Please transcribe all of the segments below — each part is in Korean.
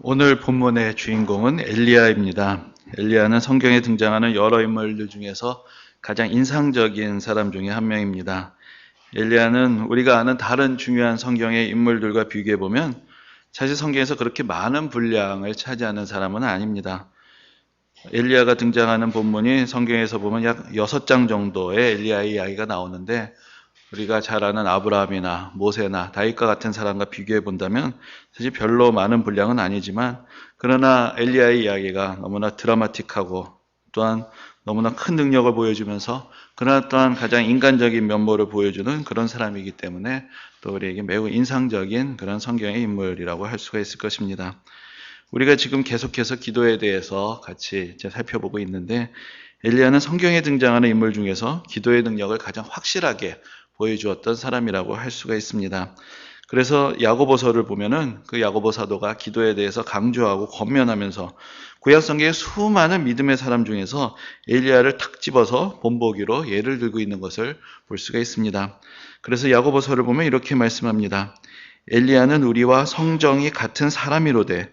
오늘 본문의 주인공은 엘리야입니다. 엘리야는 성경에 등장하는 여러 인물들 중에서 가장 인상적인 사람 중에 한 명입니다. 엘리야는 우리가 아는 다른 중요한 성경의 인물들과 비교해 보면 사실 성경에서 그렇게 많은 분량을 차지하는 사람은 아닙니다. 엘리야가 등장하는 본문이 성경에서 보면 약 6장 정도의 엘리야의 이야기가 나오는데, 우리가 잘 아는 아브라함이나 모세나 다윗과 같은 사람과 비교해 본다면 사실 별로 많은 분량은 아니지만, 그러나 엘리야의 이야기가 너무나 드라마틱하고 또한 너무나 큰 능력을 보여주면서 그러나 또한 가장 인간적인 면모를 보여주는 그런 사람이기 때문에 또 우리에게 매우 인상적인 그런 성경의 인물이라고 할 수가 있을 것입니다. 우리가 지금 계속해서 기도에 대해서 같이 살펴보고 있는데, 엘리야는 성경에 등장하는 인물 중에서 기도의 능력을 가장 확실하게 보여주었던 사람이라고 할 수가 있습니다. 그래서 야고보서를 보면은 그 야고보 사도가 기도에 대해서 강조하고 권면하면서 구약 성경의 수많은 믿음의 사람 중에서 엘리야를 탁 집어서 본보기로 예를 들고 있는 것을 볼 수가 있습니다. 그래서 야고보서를 보면 이렇게 말씀합니다. 엘리야는 우리와 성정이 같은 사람이로되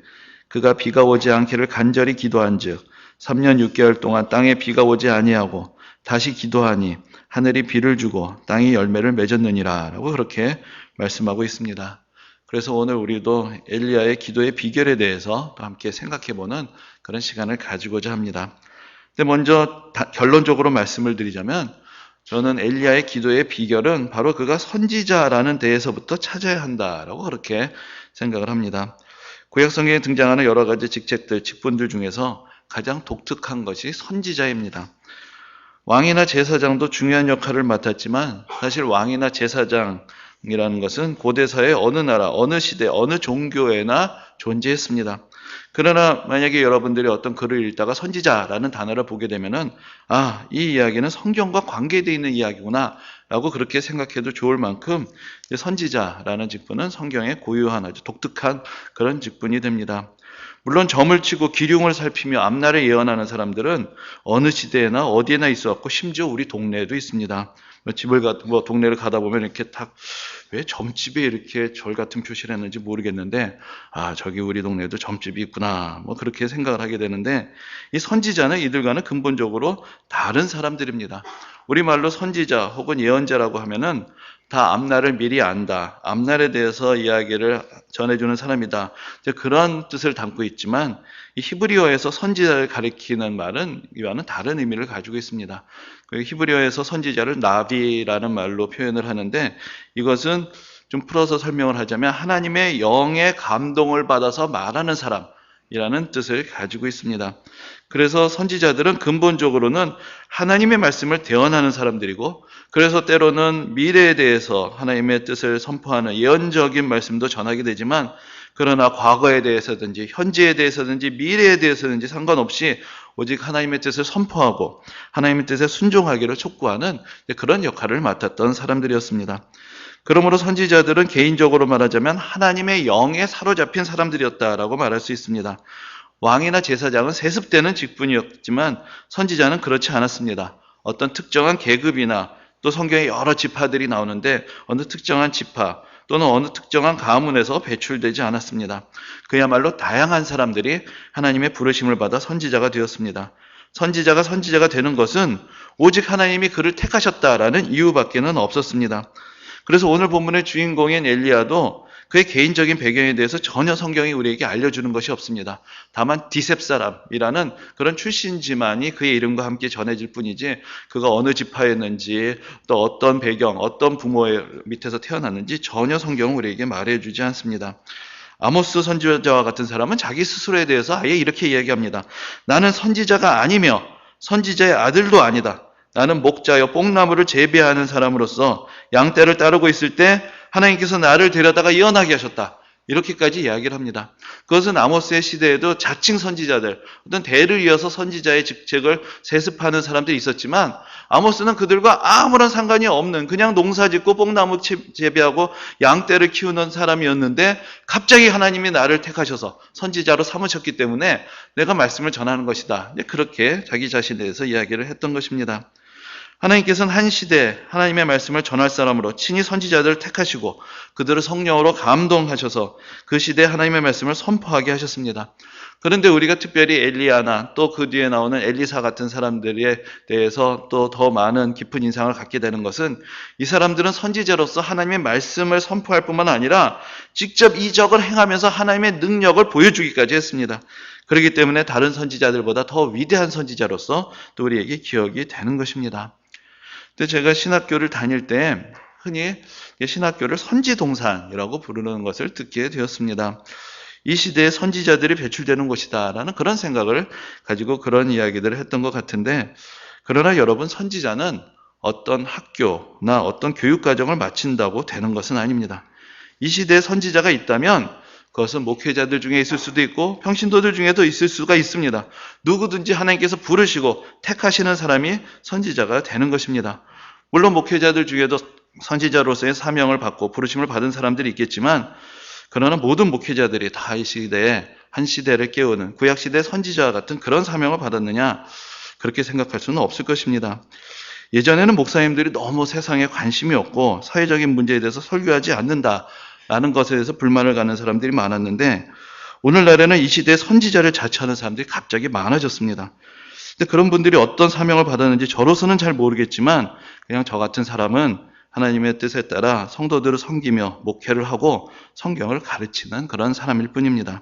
그가 비가 오지 않기를 간절히 기도한즉 3년 6개월 동안 땅에 비가 오지 아니하고 다시 기도하니 하늘이 비를 주고 땅이 열매를 맺었느니라 라고 그렇게 말씀하고 있습니다. 그래서 오늘 우리도 엘리야의 기도의 비결에 대해서 또 함께 생각해보는 그런 시간을 가지고자 합니다. 근데 먼저 결론적으로 말씀을 드리자면, 저는 엘리야의 기도의 비결은 바로 그가 선지자라는 데에서부터 찾아야 한다라고 그렇게 생각을 합니다. 구약 성경에 등장하는 여러 가지 직책들, 직분들 중에서 가장 독특한 것이 선지자입니다. 왕이나 제사장도 중요한 역할을 맡았지만 사실 왕이나 제사장이라는 것은 고대사의 어느 나라, 어느 시대, 어느 종교에나 존재했습니다. 그러나 만약에 여러분들이 어떤 글을 읽다가 선지자라는 단어를 보게 되면은 이 이야기는 성경과 관계되어 있는 이야기구나 라고 그렇게 생각해도 좋을 만큼 선지자라는 직분은 성경에 고유한 아주 독특한 그런 직분이 됩니다. 물론 점을 치고 기륭을 살피며 앞날을 예언하는 사람들은 어느 시대에나 어디에나 있어왔고 심지어 우리 동네에도 있습니다. 동네를 가다 보면 이렇게 왜 점집에 이렇게 절 같은 표시를 했는지 모르겠는데, 저기 우리 동네에도 점집이 있구나, 그렇게 생각을 하게 되는데, 이 선지자는 이들과는 근본적으로 다른 사람들입니다. 우리말로 선지자 혹은 예언자라고 하면은 다 앞날을 미리 안다, 앞날에 대해서 이야기를 전해주는 사람이다, 그런 뜻을 담고 있지만, 이 히브리어에서 선지자를 가리키는 말은 이와는 다른 의미를 가지고 있습니다. 히브리어에서 선지자를 나비라는 말로 표현을 하는데, 이것은 좀 풀어서 설명을 하자면 하나님의 영의 감동을 받아서 말하는 사람이라는 뜻을 가지고 있습니다. 그래서 선지자들은 근본적으로는 하나님의 말씀을 대언하는 사람들이고, 그래서 때로는 미래에 대해서 하나님의 뜻을 선포하는 예언적인 말씀도 전하게 되지만, 그러나 과거에 대해서든지 현재에 대해서든지 미래에 대해서든지 상관없이 오직 하나님의 뜻을 선포하고 하나님의 뜻에 순종하기를 촉구하는 그런 역할을 맡았던 사람들이었습니다. 그러므로 선지자들은 개인적으로 말하자면 하나님의 영에 사로잡힌 사람들이었다라고 말할 수 있습니다. 왕이나 제사장은 세습되는 직분이었지만 선지자는 그렇지 않았습니다. 어떤 특정한 계급이나 또 성경에 여러 지파들이 나오는데 어느 특정한 지파 또는 어느 특정한 가문에서 배출되지 않았습니다. 그야말로 다양한 사람들이 하나님의 부르심을 받아 선지자가 되었습니다. 선지자가 되는 것은 오직 하나님이 그를 택하셨다라는 이유밖에는 없었습니다. 그래서 오늘 본문의 주인공인 엘리야도 그의 개인적인 배경에 대해서 전혀 성경이 우리에게 알려주는 것이 없습니다. 다만 디셉 사람이라는 그런 출신지만이 그의 이름과 함께 전해질 뿐이지, 그가 어느 지파였는지 또 어떤 배경, 어떤 부모의 밑에서 태어났는지 전혀 성경은 우리에게 말해주지 않습니다. 아모스 선지자와 같은 사람은 자기 스스로에 대해서 아예 이렇게 이야기합니다. 나는 선지자가 아니며 선지자의 아들도 아니다. 나는 목자여 뽕나무를 재배하는 사람으로서 양떼를 따르고 있을 때 하나님께서 나를 데려다가 예언하게 하셨다. 이렇게까지 이야기를 합니다. 그것은 아모스의 시대에도 자칭 선지자들, 어떤 대를 이어서 선지자의 직책을 세습하는 사람들이 있었지만, 아모스는 그들과 아무런 상관이 없는 그냥 농사 짓고 뽕나무 재배하고 양떼를 키우는 사람이었는데, 갑자기 하나님이 나를 택하셔서 선지자로 삼으셨기 때문에 내가 말씀을 전하는 것이다. 그렇게 자기 자신에 대해서 이야기를 했던 것입니다. 하나님께서는 한 시대 하나님의 말씀을 전할 사람으로 친히 선지자들을 택하시고 그들을 성령으로 감동하셔서 그 시대에 하나님의 말씀을 선포하게 하셨습니다. 그런데 우리가 특별히 엘리야나 또 그 뒤에 나오는 엘리사 같은 사람들에 대해서 또 더 많은 깊은 인상을 갖게 되는 것은 이 사람들은 선지자로서 하나님의 말씀을 선포할 뿐만 아니라 직접 이적을 행하면서 하나님의 능력을 보여주기까지 했습니다. 그렇기 때문에 다른 선지자들보다 더 위대한 선지자로서 또 우리에게 기억이 되는 것입니다. 근데 제가 신학교를 다닐 때 흔히 신학교를 선지동산이라고 부르는 것을 듣게 되었습니다. 이 시대에 선지자들이 배출되는 곳이다라는 그런 생각을 가지고 그런 이야기들을 했던 것 같은데, 그러나 여러분, 선지자는 어떤 학교나 어떤 교육과정을 마친다고 되는 것은 아닙니다. 이 시대에 선지자가 있다면 그것은 목회자들 중에 있을 수도 있고 평신도들 중에도 있을 수가 있습니다. 누구든지 하나님께서 부르시고 택하시는 사람이 선지자가 되는 것입니다. 물론 목회자들 중에도 선지자로서의 사명을 받고 부르심을 받은 사람들이 있겠지만, 그러나 모든 목회자들이 다 이 시대에 한 시대를 깨우는 구약시대 선지자와 같은 그런 사명을 받았느냐, 그렇게 생각할 수는 없을 것입니다. 예전에는 목사님들이 너무 세상에 관심이 없고 사회적인 문제에 대해서 설교하지 않는다라는 것에 대해서 불만을 갖는 사람들이 많았는데, 오늘날에는 이 시대에 선지자를 자처하는 사람들이 갑자기 많아졌습니다. 근데 그런 분들이 어떤 사명을 받았는지 저로서는 잘 모르겠지만, 그냥 저 같은 사람은 하나님의 뜻에 따라 성도들을 섬기며 목회를 하고 성경을 가르치는 그런 사람일 뿐입니다.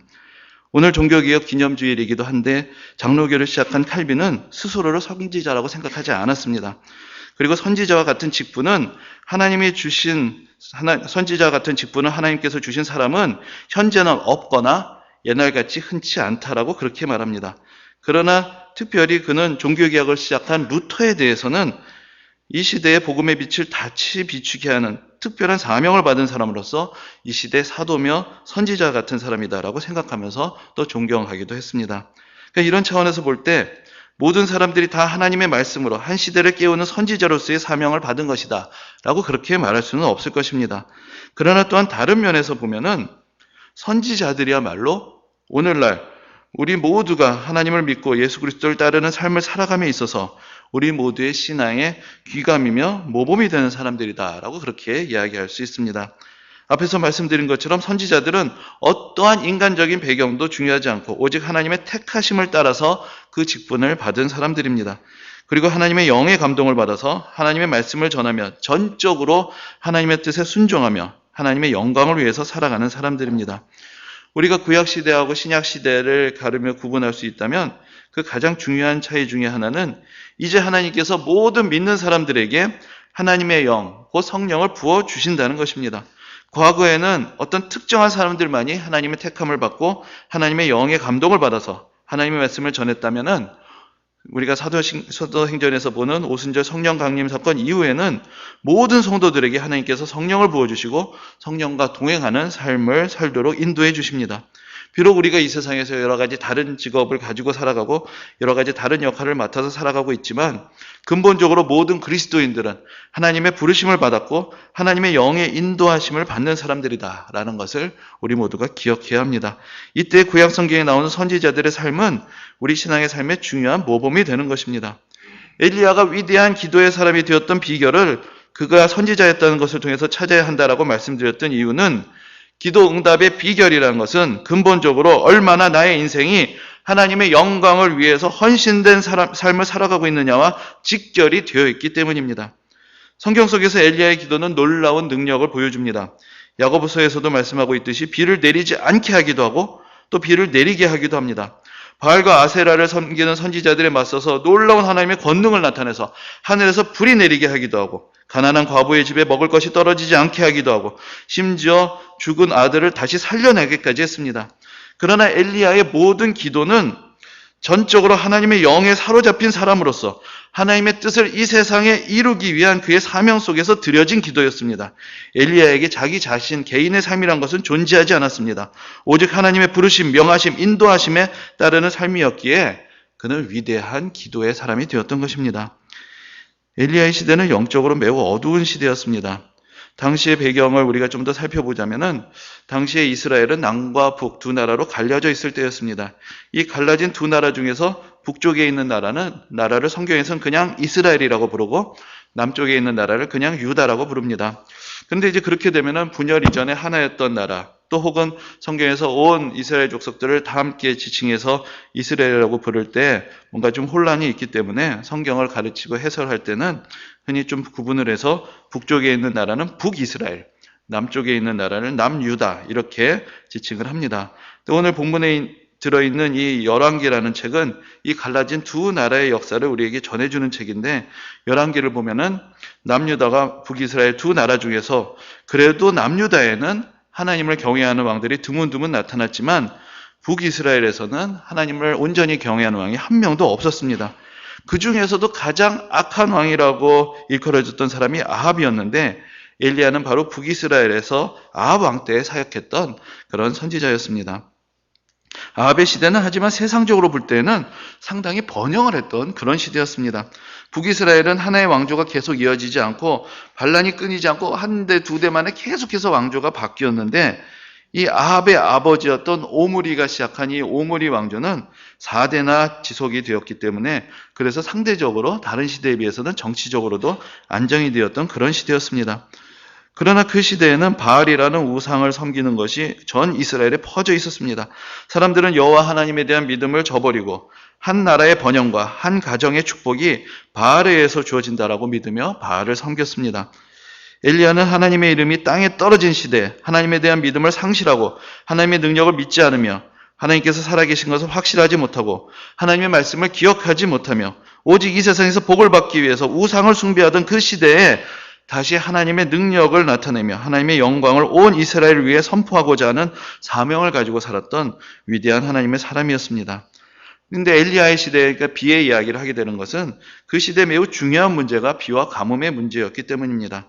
오늘 종교개혁 기념주일이기도 한데 장로교를 시작한 칼빈은 스스로를 선지자라고 생각하지 않았습니다. 그리고 선지자와 같은 직분은 선지자와 같은 직분을 하나님께서 주신 사람은 현재는 없거나 옛날같이 흔치 않다라고 그렇게 말합니다. 그러나 특별히 그는 종교개혁을 시작한 루터에 대해서는 이 시대의 복음의 빛을 다시 비추게 하는 특별한 사명을 받은 사람으로서 이 시대의 사도며 선지자 같은 사람이다라고 생각하면서 또 존경하기도 했습니다. 그러니까 이런 차원에서 볼 때 모든 사람들이 다 하나님의 말씀으로 한 시대를 깨우는 선지자로서의 사명을 받은 것이다 라고 그렇게 말할 수는 없을 것입니다. 그러나 또한 다른 면에서 보면은 선지자들이야말로 오늘날 우리 모두가 하나님을 믿고 예수 그리스도를 따르는 삶을 살아감에 있어서 우리 모두의 신앙의 귀감이며 모범이 되는 사람들이다라고 그렇게 이야기할 수 있습니다. 앞에서 말씀드린 것처럼 선지자들은 어떠한 인간적인 배경도 중요하지 않고 오직 하나님의 택하심을 따라서 그 직분을 받은 사람들입니다. 그리고 하나님의 영의 감동을 받아서 하나님의 말씀을 전하며 전적으로 하나님의 뜻에 순종하며 하나님의 영광을 위해서 살아가는 사람들입니다. 우리가 구약시대하고 신약시대를 가르며 구분할 수 있다면 그 가장 중요한 차이 중에 하나는 이제 하나님께서 모든 믿는 사람들에게 하나님의 영, 곧 성령을 부어주신다는 것입니다. 과거에는 어떤 특정한 사람들만이 하나님의 택함을 받고 하나님의 영의 감동을 받아서 하나님의 말씀을 전했다면은 우리가 사도행전에서 보는 오순절 성령 강림 사건 이후에는 모든 성도들에게 하나님께서 성령을 부어주시고 성령과 동행하는 삶을 살도록 인도해 주십니다. 비록 우리가 이 세상에서 여러 가지 다른 직업을 가지고 살아가고 여러 가지 다른 역할을 맡아서 살아가고 있지만 근본적으로 모든 그리스도인들은 하나님의 부르심을 받았고 하나님의 영의 인도하심을 받는 사람들이다라는 것을 우리 모두가 기억해야 합니다. 이때 구약 성경에 나오는 선지자들의 삶은 우리 신앙의 삶의 중요한 모범이 되는 것입니다. 엘리야가 위대한 기도의 사람이 되었던 비결을 그가 선지자였다는 것을 통해서 찾아야 한다라고 말씀드렸던 이유는 기도 응답의 비결이라는 것은 근본적으로 얼마나 나의 인생이 하나님의 영광을 위해서 헌신된 삶을 살아가고 있느냐와 직결이 되어 있기 때문입니다. 성경 속에서 엘리야의 기도는 놀라운 능력을 보여줍니다. 야고보서에서도 말씀하고 있듯이 비를 내리지 않게 하기도 하고 또 비를 내리게 하기도 합니다. 바알과 아세라를 섬기는 선지자들에 맞서서 놀라운 하나님의 권능을 나타내서 하늘에서 불이 내리게 하기도 하고 가난한 과부의 집에 먹을 것이 떨어지지 않게 하기도 하고 심지어 죽은 아들을 다시 살려내기까지 했습니다. 그러나 엘리야의 모든 기도는 전적으로 하나님의 영에 사로잡힌 사람으로서 하나님의 뜻을 이 세상에 이루기 위한 그의 사명 속에서 드려진 기도였습니다. 엘리야에게 자기 자신, 개인의 삶이란 것은 존재하지 않았습니다. 오직 하나님의 부르심, 명하심, 인도하심에 따르는 삶이었기에 그는 위대한 기도의 사람이 되었던 것입니다. 엘리야의 시대는 영적으로 매우 어두운 시대였습니다. 당시의 배경을 우리가 좀 더 살펴보자면은 당시의 이스라엘은 남과 북 두 나라로 갈려져 있을 때였습니다. 이 갈라진 두 나라 중에서 북쪽에 있는 나라를 성경에서는 그냥 이스라엘이라고 부르고 남쪽에 있는 나라를 그냥 유다라고 부릅니다. 그런데 이제 그렇게 되면은 분열 이전에 하나였던 나라, 또 혹은 성경에서 온 이스라엘 족속들을 다 함께 지칭해서 이스라엘이라고 부를 때 뭔가 좀 혼란이 있기 때문에 성경을 가르치고 해설할 때는 흔히 좀 구분을 해서 북쪽에 있는 나라는 북이스라엘, 남쪽에 있는 나라는 남유다 이렇게 지칭을 합니다. 또 오늘 본문에 들어있는 이 열왕기라는 책은 이 갈라진 두 나라의 역사를 우리에게 전해주는 책인데, 열왕기를 보면은 남유다가 북이스라엘 두 나라 중에서 그래도 남유다에는 하나님을 경외하는 왕들이 드문드문 나타났지만 북이스라엘에서는 하나님을 온전히 경외하는 왕이 한 명도 없었습니다. 그 중에서도 가장 악한 왕이라고 일컬어졌던 사람이 아합이었는데, 엘리야는 바로 북이스라엘에서 아합 왕 때에 사역했던 그런 선지자였습니다. 아합의 시대는 하지만 세상적으로 볼 때는 상당히 번영을 했던 그런 시대였습니다. 북이스라엘은 하나의 왕조가 계속 이어지지 않고 반란이 끊이지 않고 한 대, 두 대 만에 계속해서 왕조가 바뀌었는데, 이 아합의 아버지였던 오므리가 시작한 이 오므리 왕조는 4대나 지속이 되었기 때문에 그래서 상대적으로 다른 시대에 비해서는 정치적으로도 안정이 되었던 그런 시대였습니다. 그러나 그 시대에는 바알이라는 우상을 섬기는 것이 전 이스라엘에 퍼져 있었습니다. 사람들은 여호와 하나님에 대한 믿음을 저버리고 한 나라의 번영과 한 가정의 축복이 바알에 의해서 주어진다라고 믿으며 바알을 섬겼습니다. 엘리야는 하나님의 이름이 땅에 떨어진 시대에 하나님에 대한 믿음을 상실하고 하나님의 능력을 믿지 않으며 하나님께서 살아계신 것을 확실하지 못하고 하나님의 말씀을 기억하지 못하며 오직 이 세상에서 복을 받기 위해서 우상을 숭배하던 그 시대에 다시 하나님의 능력을 나타내며 하나님의 영광을 온 이스라엘을 위해 선포하고자 하는 사명을 가지고 살았던 위대한 하나님의 사람이었습니다. 그런데 엘리야의 시대에 비의 이야기를 하게 되는 것은 그 시대에 매우 중요한 문제가 비와 가뭄의 문제였기 때문입니다.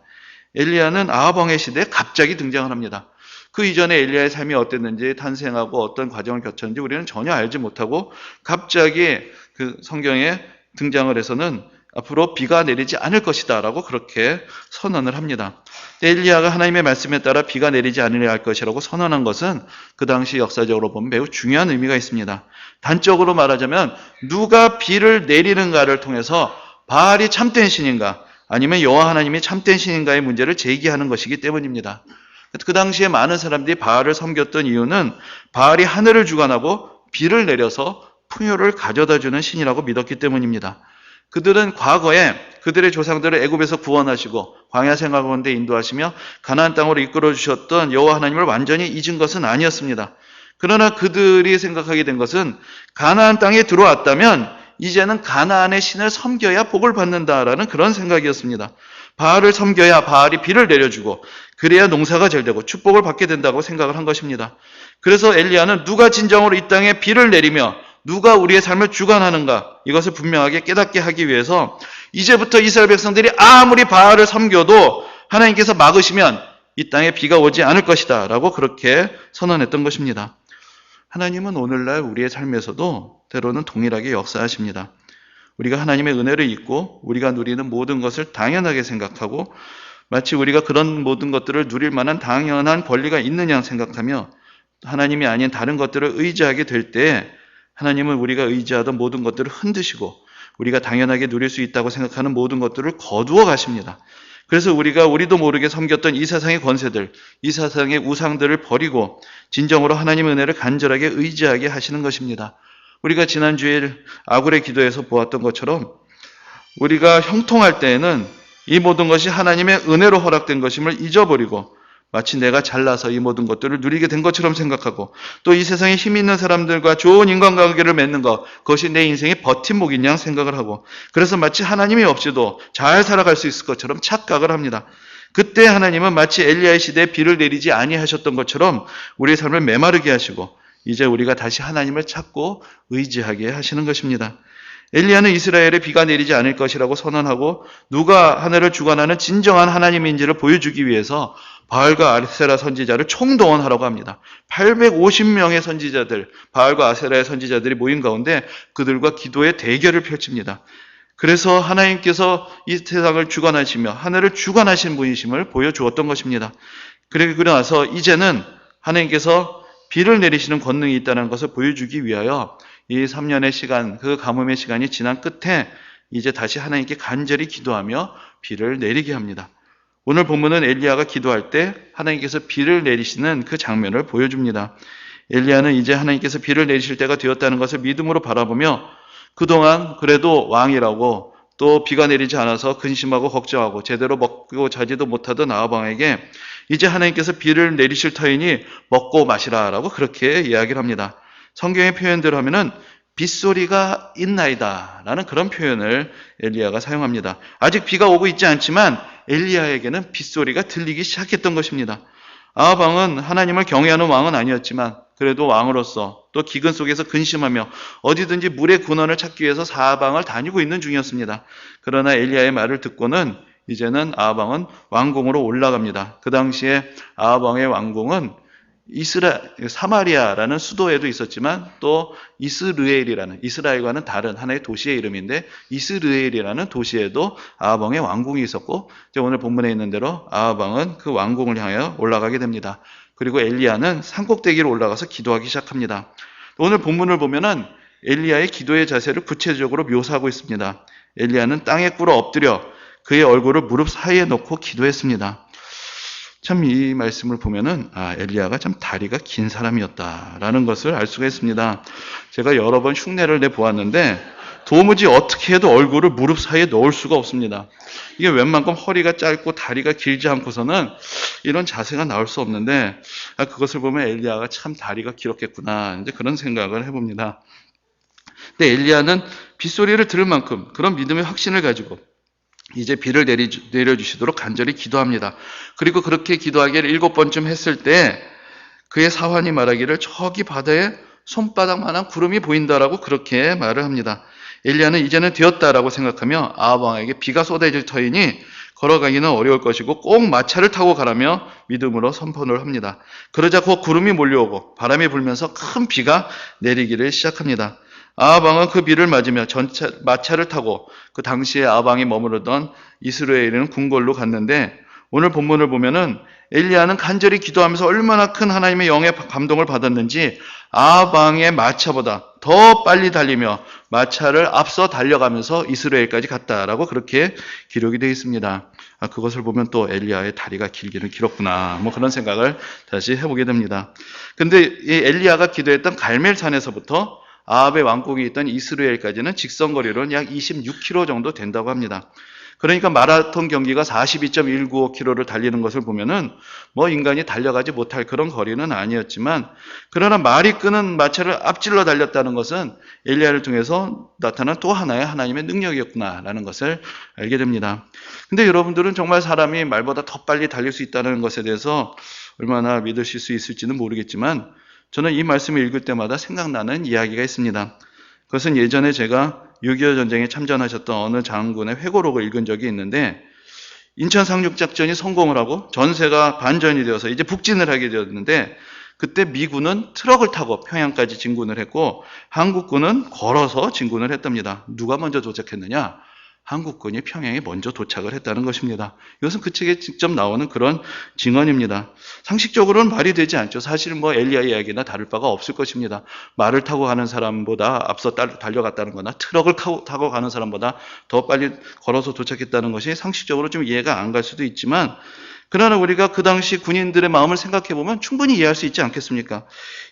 엘리야는 아합 왕의 시대에 갑자기 등장을 합니다. 그 이전에 엘리야의 삶이 어땠는지, 탄생하고 어떤 과정을 거쳤는지 우리는 전혀 알지 못하고 갑자기 그 성경에 등장을 해서는 앞으로 비가 내리지 않을 것이다 라고 그렇게 선언을 합니다. 엘리야가 하나님의 말씀에 따라 비가 내리지 않으려 할 것이라고 선언한 것은 그 당시 역사적으로 보면 매우 중요한 의미가 있습니다. 단적으로 말하자면 누가 비를 내리는가를 통해서 바알이 참된 신인가 아니면 여호와 하나님이 참된 신인가의 문제를 제기하는 것이기 때문입니다. 그 당시에 많은 사람들이 바알을 섬겼던 이유는 바알이 하늘을 주관하고 비를 내려서 풍요를 가져다주는 신이라고 믿었기 때문입니다. 그들은 과거에 그들의 조상들을 애굽에서 구원하시고 광야 생활 가운데 인도하시며 가나안 땅으로 이끌어 주셨던 여호와 하나님을 완전히 잊은 것은 아니었습니다. 그러나 그들이 생각하게 된 것은 가나안 땅에 들어왔다면 이제는 가나안의 신을 섬겨야 복을 받는다라는 그런 생각이었습니다. 바알을 섬겨야 바알이 비를 내려주고 그래야 농사가 잘 되고 축복을 받게 된다고 생각을 한 것입니다. 그래서 엘리야는 누가 진정으로 이 땅에 비를 내리며 누가 우리의 삶을 주관하는가 이것을 분명하게 깨닫게 하기 위해서 이제부터 이스라엘 백성들이 아무리 바알을 섬겨도 하나님께서 막으시면 이 땅에 비가 오지 않을 것이다 라고 그렇게 선언했던 것입니다. 하나님은 오늘날 우리의 삶에서도 때로는 동일하게 역사하십니다. 우리가 하나님의 은혜를 잊고 우리가 누리는 모든 것을 당연하게 생각하고 마치 우리가 그런 모든 것들을 누릴 만한 당연한 권리가 있느냐 생각하며 하나님이 아닌 다른 것들을 의지하게 될 때 하나님은 우리가 의지하던 모든 것들을 흔드시고 우리가 당연하게 누릴 수 있다고 생각하는 모든 것들을 거두어 가십니다. 그래서 우리도 모르게 섬겼던 이 세상의 권세들, 이 세상의 우상들을 버리고 진정으로 하나님의 은혜를 간절하게 의지하게 하시는 것입니다. 우리가 지난주에 아굴의 기도에서 보았던 것처럼 우리가 형통할 때에는 이 모든 것이 하나님의 은혜로 허락된 것임을 잊어버리고 마치 내가 잘나서 이 모든 것들을 누리게 된 것처럼 생각하고 또 이 세상에 힘 있는 사람들과 좋은 인간관계를 맺는 것, 그것이 내 인생의 버팀목인 양 생각을 하고 그래서 마치 하나님이 없이도 잘 살아갈 수 있을 것처럼 착각을 합니다. 그때 하나님은 마치 엘리야의 시대에 비를 내리지 아니하셨던 것처럼 우리의 삶을 메마르게 하시고 이제 우리가 다시 하나님을 찾고 의지하게 하시는 것입니다. 엘리야는 이스라엘에 비가 내리지 않을 것이라고 선언하고 누가 하늘을 주관하는 진정한 하나님인지를 보여주기 위해서 바알과 아세라 선지자를 총동원하라고 합니다. 850명의 선지자들, 바알과 아세라의 선지자들이 모인 가운데 그들과 기도의 대결을 펼칩니다. 그래서 하나님께서 이 세상을 주관하시며 하늘을 주관하신 분이심을 보여주었던 것입니다. 그러고 나서 이제는 하나님께서 비를 내리시는 권능이 있다는 것을 보여주기 위하여 이 3년의 시간, 그 가뭄의 시간이 지난 끝에 이제 다시 하나님께 간절히 기도하며 비를 내리게 합니다. 오늘 본문은 엘리야가 기도할 때 하나님께서 비를 내리시는 그 장면을 보여줍니다. 엘리야는 이제 하나님께서 비를 내리실 때가 되었다는 것을 믿음으로 바라보며 그동안 그래도 왕이라고 또 비가 내리지 않아서 근심하고 걱정하고 제대로 먹고 자지도 못하던 아합 왕에게 이제 하나님께서 비를 내리실 터이니 먹고 마시라라고 그렇게 이야기를 합니다. 성경의 표현대로 하면은 빗소리가 있나이다 라는 그런 표현을 엘리야가 사용합니다. 아직 비가 오고 있지 않지만 엘리야에게는 빗소리가 들리기 시작했던 것입니다. 아합 왕은 하나님을 경외하는 왕은 아니었지만 그래도 왕으로서 또 기근 속에서 근심하며 어디든지 물의 근원을 찾기 위해서 사방을 다니고 있는 중이었습니다. 그러나 엘리야의 말을 듣고는 이제는 아합 왕은 왕궁으로 올라갑니다. 그 당시에 아합 왕의 왕궁은 사마리아라는 수도에도 있었지만 또 이스르엘이라는 이스라엘과는 다른 하나의 도시의 이름인데 이스르엘이라는 도시에도 아합 왕의 왕궁이 있었고 이제 오늘 본문에 있는 대로 아합 왕은 그 왕궁을 향하여 올라가게 됩니다. 그리고 엘리야는 산꼭대기로 올라가서 기도하기 시작합니다. 오늘 본문을 보면은 엘리야의 기도의 자세를 구체적으로 묘사하고 있습니다. 엘리야는 땅에 꿇어 엎드려 그의 얼굴을 무릎 사이에 놓고 기도했습니다. 참 이 말씀을 보면은 엘리야가 참 다리가 긴 사람이었다라는 것을 알 수가 있습니다. 제가 여러 번 흉내를 내 보았는데 도무지 어떻게 해도 얼굴을 무릎 사이에 넣을 수가 없습니다. 이게 웬만큼 허리가 짧고 다리가 길지 않고서는 이런 자세가 나올 수 없는데 그것을 보면 엘리야가 참 다리가 길었겠구나 이제 그런 생각을 해봅니다. 근데 엘리야는 빗소리를 들을 만큼 그런 믿음의 확신을 가지고 이제 비를 내려주시도록 간절히 기도합니다. 그리고 그렇게 기도하기를 7번쯤 했을 때 그의 사환이 말하기를 저기 바다에 손바닥만한 구름이 보인다라고 그렇게 말을 합니다. 엘리야는 이제는 되었다라고 생각하며 아합 왕에게 비가 쏟아질 터이니 걸어가기는 어려울 것이고 꼭 마차를 타고 가라며 믿음으로 선포를 합니다. 그러자 그 구름이 몰려오고 바람이 불면서 큰 비가 내리기를 시작합니다. 아합 왕은 그 비를 맞으며 마차를 타고 그 당시에 아합 왕이 머무르던 이스라엘에는 궁궐로 갔는데 오늘 본문을 보면은 엘리야는 간절히 기도하면서 얼마나 큰 하나님의 영의 감동을 받았는지 아합 왕의 마차보다 더 빨리 달리며 마차를 앞서 달려가면서 이스라엘까지 갔다라고 그렇게 기록이 되어 있습니다. 그것을 보면 또 엘리야의 다리가 길기는 길었구나 뭐 그런 생각을 다시 해보게 됩니다. 근데 이 엘리야가 기도했던 갈멜산에서부터 아합의 왕국이 있던 이스라엘까지는 직선거리로는 약 26km 정도 된다고 합니다. 그러니까 마라톤 경기가 42.195km를 달리는 것을 보면은 뭐 인간이 달려가지 못할 그런 거리는 아니었지만 그러나 말이 끄는 마차를 앞질러 달렸다는 것은 엘리야를 통해서 나타난 또 하나의 하나님의 능력이었구나라는 것을 알게 됩니다. 근데 여러분들은 정말 사람이 말보다 더 빨리 달릴 수 있다는 것에 대해서 얼마나 믿으실 수 있을지는 모르겠지만 저는 이 말씀을 읽을 때마다 생각나는 이야기가 있습니다. 그것은 예전에 제가 6.25 전쟁에 참전하셨던 어느 장군의 회고록을 읽은 적이 있는데 인천 상륙작전이 성공을 하고 전세가 반전이 되어서 이제 북진을 하게 되었는데 그때 미군은 트럭을 타고 평양까지 진군을 했고 한국군은 걸어서 진군을 했답니다. 누가 먼저 도착했느냐? 한국군이 평양에 먼저 도착을 했다는 것입니다. 이것은 그 책에 직접 나오는 그런 증언입니다. 상식적으로는 말이 되지 않죠. 사실 뭐 엘리야 이야기나 다를 바가 없을 것입니다. 말을 타고 가는 사람보다 앞서 달려갔다는 거나 트럭을 타고 가는 사람보다 더 빨리 걸어서 도착했다는 것이 상식적으로 좀 이해가 안 갈 수도 있지만 그러나 우리가 그 당시 군인들의 마음을 생각해보면 충분히 이해할 수 있지 않겠습니까?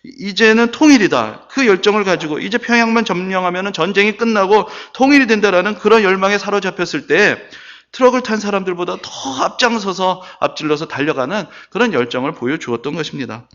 이제는 통일이다. 그 열정을 가지고 이제 평양만 점령하면 전쟁이 끝나고 통일이 된다라는 그런 열망에 사로잡혔을 때 트럭을 탄 사람들보다 더 앞질러서 달려가는 그런 열정을 보여주었던 것입니다.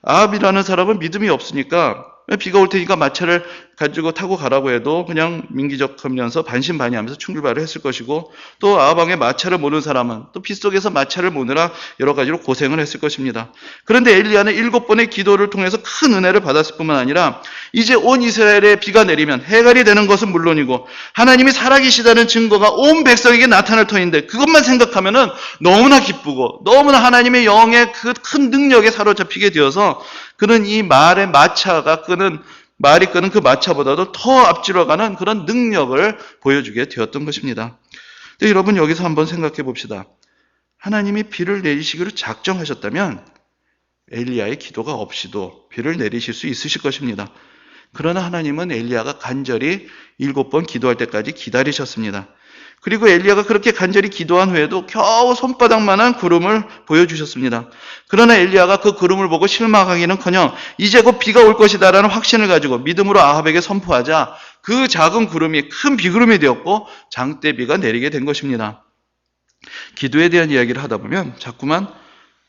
아합이라는 사람은 믿음이 없으니까 비가 올 테니까 마차를 가지고 타고 가라고 해도 그냥 민기적하면서 반신반의하면서 충돌발을 했을 것이고 또 아합 왕의 마차를 모는 사람은 또 빗속에서 마차를 모느라 여러 가지로 고생을 했을 것입니다. 그런데 엘리야는 7번의 기도를 통해서 큰 은혜를 받았을 뿐만 아니라 이제 온 이스라엘에 비가 내리면 해갈이 되는 것은 물론이고 하나님이 살아계시다는 증거가 온 백성에게 나타날 터인데 그것만 생각하면은 너무나 기쁘고 너무나 하나님의 영의 그 큰 능력에 사로잡히게 되어서 그는 이 말이 끄는 그 마차보다도 더 앞질러가는 그런 능력을 보여주게 되었던 것입니다. 근데 여러분 여기서 한번 생각해 봅시다. 하나님이 비를 내리시기로 작정하셨다면 엘리야의 기도가 없이도 비를 내리실 수 있으실 것입니다. 그러나 하나님은 엘리야가 간절히 7번 기도할 때까지 기다리셨습니다. 그리고 엘리야가 그렇게 간절히 기도한 후에도 겨우 손바닥만한 구름을 보여주셨습니다. 그러나 엘리야가 그 구름을 보고 실망하기는커녕 이제 곧 비가 올 것이다라는 확신을 가지고 믿음으로 아합에게 선포하자 그 작은 구름이 큰 비구름이 되었고 장대비가 내리게 된 것입니다. 기도에 대한 이야기를 하다 보면 자꾸만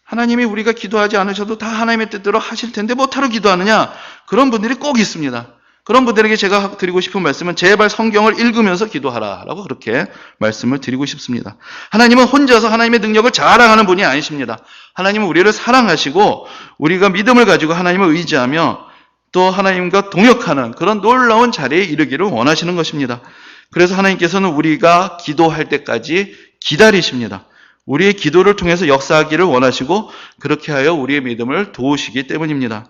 하나님이 우리가 기도하지 않으셔도 다 하나님의 뜻대로 하실 텐데 뭐하러 기도하느냐? 그런 분들이 꼭 있습니다. 그런 분들에게 제가 드리고 싶은 말씀은 제발 성경을 읽으면서 기도하라 라고 그렇게 말씀을 드리고 싶습니다. 하나님은 혼자서 하나님의 능력을 자랑하는 분이 아니십니다. 하나님은 우리를 사랑하시고 우리가 믿음을 가지고 하나님을 의지하며 또 하나님과 동역하는 그런 놀라운 자리에 이르기를 원하시는 것입니다. 그래서 하나님께서는 우리가 기도할 때까지 기다리십니다. 우리의 기도를 통해서 역사하기를 원하시고 그렇게 하여 우리의 믿음을 도우시기 때문입니다.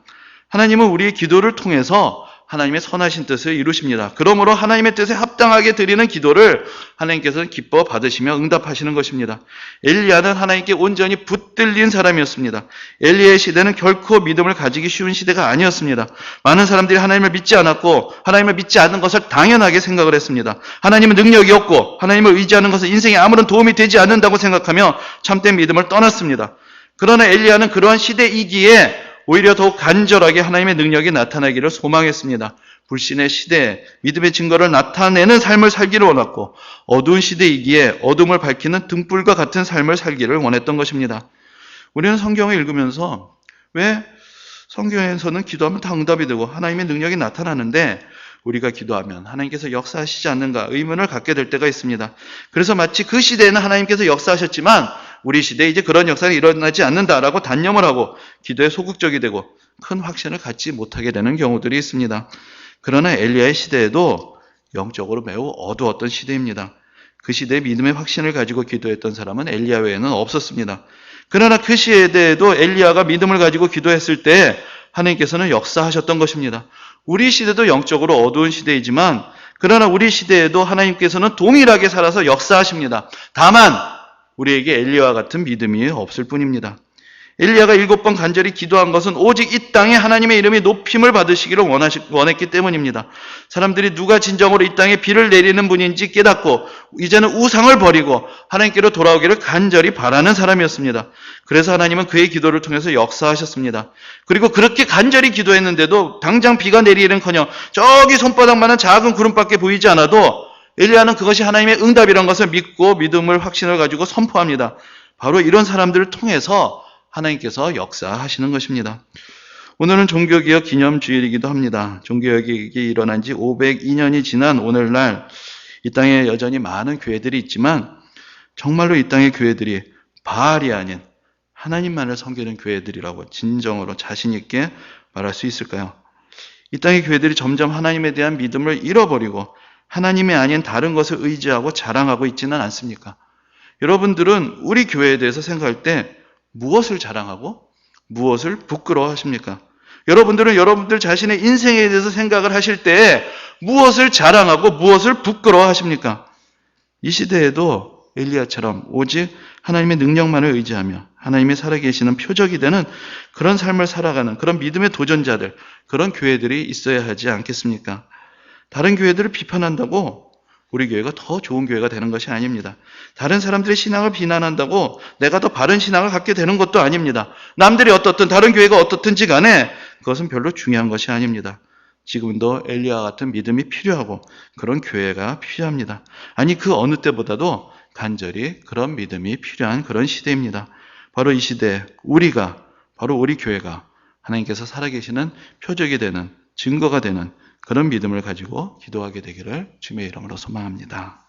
하나님은 우리의 기도를 통해서 하나님의 선하신 뜻을 이루십니다. 그러므로 하나님의 뜻에 합당하게 드리는 기도를 하나님께서는 기뻐 받으시며 응답하시는 것입니다. 엘리야는 하나님께 온전히 붙들린 사람이었습니다. 엘리야의 시대는 결코 믿음을 가지기 쉬운 시대가 아니었습니다. 많은 사람들이 하나님을 믿지 않았고 하나님을 믿지 않는 것을 당연하게 생각을 했습니다. 하나님은 능력이 없고 하나님을 의지하는 것은 인생에 아무런 도움이 되지 않는다고 생각하며 참된 믿음을 떠났습니다. 그러나 엘리야는 그러한 시대이기에 오히려 더욱 간절하게 하나님의 능력이 나타나기를 소망했습니다. 불신의 시대에 믿음의 증거를 나타내는 삶을 살기를 원했고 어두운 시대이기에 어둠을 밝히는 등불과 같은 삶을 살기를 원했던 것입니다. 우리는 성경을 읽으면서 왜 성경에서는 기도하면 다 응답이 되고 하나님의 능력이 나타나는데 우리가 기도하면 하나님께서 역사하시지 않는가 의문을 갖게 될 때가 있습니다. 그래서 마치 그 시대에는 하나님께서 역사하셨지만 우리 시대에 이제 그런 역사가 일어나지 않는다라고 단념을 하고 기도에 소극적이 되고 큰 확신을 갖지 못하게 되는 경우들이 있습니다. 그러나 엘리야의 시대에도 영적으로 매우 어두웠던 시대입니다. 그 시대에 믿음의 확신을 가지고 기도했던 사람은 엘리야 외에는 없었습니다. 그러나 그 시대에도 엘리야가 믿음을 가지고 기도했을 때 하나님께서는 역사하셨던 것입니다. 우리 시대도 영적으로 어두운 시대이지만 그러나 우리 시대에도 하나님께서는 동일하게 살아서 역사하십니다. 다만 우리에게 엘리야와 같은 믿음이 없을 뿐입니다. 엘리야가 7번 간절히 기도한 것은 오직 이 땅에 하나님의 이름이 높임을 받으시기를 원했기 때문입니다. 사람들이 누가 진정으로 이 땅에 비를 내리는 분인지 깨닫고 이제는 우상을 버리고 하나님께로 돌아오기를 간절히 바라는 사람이었습니다. 그래서 하나님은 그의 기도를 통해서 역사하셨습니다. 그리고 그렇게 간절히 기도했는데도 당장 비가 내리기는커녕 저기 손바닥만한 작은 구름밖에 보이지 않아도 엘리야는 그것이 하나님의 응답이란 것을 믿고 믿음을 확신을 가지고 선포합니다. 바로 이런 사람들을 통해서 하나님께서 역사하시는 것입니다. 오늘은 종교개혁 기념주일이기도 합니다. 종교개혁이 일어난 지 502년이 지난 오늘날 이 땅에 여전히 많은 교회들이 있지만 정말로 이 땅의 교회들이 바알이 아닌 하나님만을 섬기는 교회들이라고 진정으로 자신 있게 말할 수 있을까요? 이 땅의 교회들이 점점 하나님에 대한 믿음을 잃어버리고 하나님이 아닌 다른 것을 의지하고 자랑하고 있지는 않습니까? 여러분들은 우리 교회에 대해서 생각할 때 무엇을 자랑하고 무엇을 부끄러워하십니까? 여러분들은 여러분들 자신의 인생에 대해서 생각을 하실 때 무엇을 자랑하고 무엇을 부끄러워하십니까? 이 시대에도 엘리야처럼 오직 하나님의 능력만을 의지하며 하나님이 살아계시는 표적이 되는 그런 삶을 살아가는 그런 믿음의 도전자들, 그런 교회들이 있어야 하지 않겠습니까? 다른 교회들을 비판한다고 우리 교회가 더 좋은 교회가 되는 것이 아닙니다. 다른 사람들의 신앙을 비난한다고 내가 더 바른 신앙을 갖게 되는 것도 아닙니다. 남들이 어떻든 다른 교회가 어떻든지 간에 그것은 별로 중요한 것이 아닙니다. 지금도 엘리야와 같은 믿음이 필요하고 그런 교회가 필요합니다. 아니 그 어느 때보다도 간절히 그런 믿음이 필요한 그런 시대입니다. 바로 이 시대에 바로 우리 교회가 하나님께서 살아계시는 표적이 되는 증거가 되는 그런 믿음을 가지고 기도하게 되기를 주님의 이름으로 소망합니다.